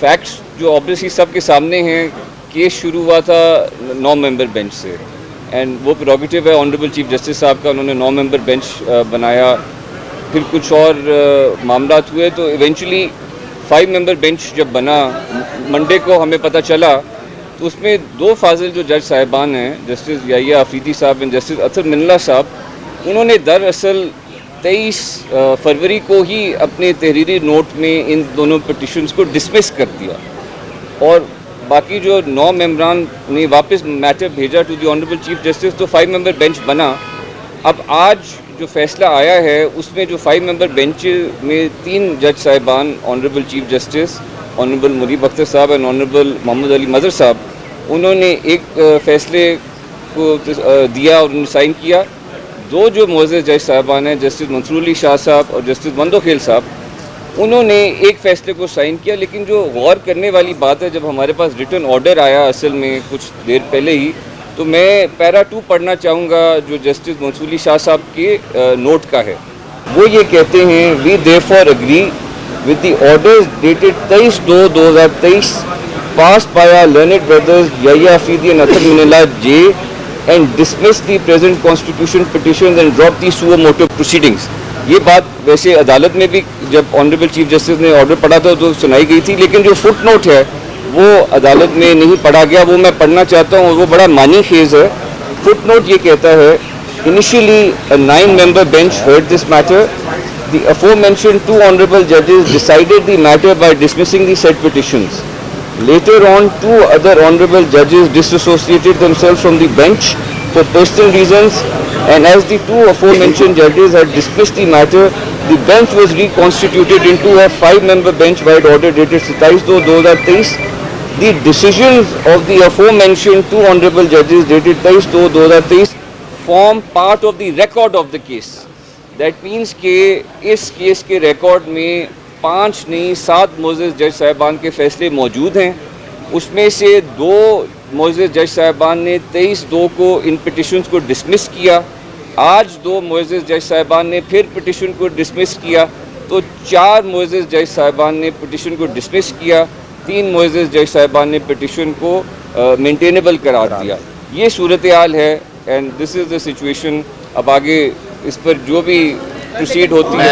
Facts जो obviously सबके सामने हैं, केस शुरू हुआ था 9 मेंबर बेंच से एंड वो प्रोगेटिव है ऑनरेबल चीफ जस्टिस साहब का, उन्होंने 9 मेंबर बेंच बनाया। फिर कुछ और मामला हुए तो इवेंचुअली 5 मेंबर बेंच जब बना, मंडे को हमें पता चला तो उसमें 2 फाजिल जो जज साहिबान हैं, जस्टिस याहिया अफरीदी साहब एंड जस्टिस अतर मिन्नल्ला साहब, उन्होंने दरअसल 23 फरवरी को ही अपने तहरीरी नोट में इन दोनों पिटिशन्स को डिसमिस कर दिया और बाकी जो 9 मेंबरान ने वापस मैटर भेजा to the honourable chief justice, तो 5 मेंबर बेंच बना। अब आज जो फैसला आया है उसमें जो 5 मेंबर बेंच में 3 जज साहिबान, honourable chief justice honourable Munib Akhtar साहब एंड ऑनरेबल मोहम्मद अली मजहर साहब, उन्होंने एक फैसले को दिया और उन्होंने साइन किया। 2 जो मोअज़्ज़ज़ जज साहिबान हैं, जस्टिस मंसूर अली शाह साहब और जस्टिस मंदोखेल साहब, उन्होंने एक फ़ैसले को साइन किया। लेकिन जो गौर करने वाली बात है, जब हमारे पास रिटन ऑर्डर आया असल में कुछ देर पहले ही, तो मैं पैरा 2 पढ़ना चाहूँगा जो जस्टिस मंसूर अली शाह साहब के नोट का है। वो ये कहते हैं, we therefore agree with the orders dated 23/2/2023 passed by our learned brothers Yahya Afridi and Athar Minallah J and dismiss the present constitution petitions and drop the suo motu proceedings। ये बात वैसे अदालत में भी जब ऑनरेबल चीफ जस्टिस ने order पढ़ा था तो सुनाई गई थी, लेकिन जो फुट नोट है वो अदालत में नहीं पढ़ा गया, वो मैं पढ़ना चाहता हूँ और वो बड़ा मानी खेज है। फुट नोट ये कहता है, initially a 9-member bench heard this matter. The aforementioned 2 honorable judges decided the matter by dismissing the said petitions. Later on, 2 other honorable judges disassociated themselves from the bench for personal reasons, and as the 2 aforementioned judges had dismissed the matter, the bench was reconstituted into a 5-member bench by order dated 27/2/2023. The decisions of the aforementioned 2 honorable judges dated 23/2/2023 form part of the record of the case. That means कि इस case के record में 5 नहीं 7 मोअज़्ज़ज़ जज साहिबान के फैसले मौजूद हैं। उसमें से 2 मोअज़्ज़ज़ जज साहिबान ने 23/2 को इन पिटिशन्स को डिसमिस किया। आज 2 मोअज़्ज़ज़ जज साहिबान ने फिर पिटिशन को डिसमिस किया, तो 4 मोअज़्ज़ज़ जज साहिबान ने पिटिशन को डिसमिस किया, 3 मोअज़्ज़ज़ जज साहिबान ने पिटिशन को मेंटेनेबल करार दिया। ये सूरत हाल है and this is the situation. अब आगे इस पर जो भी प्रोसीड होती है।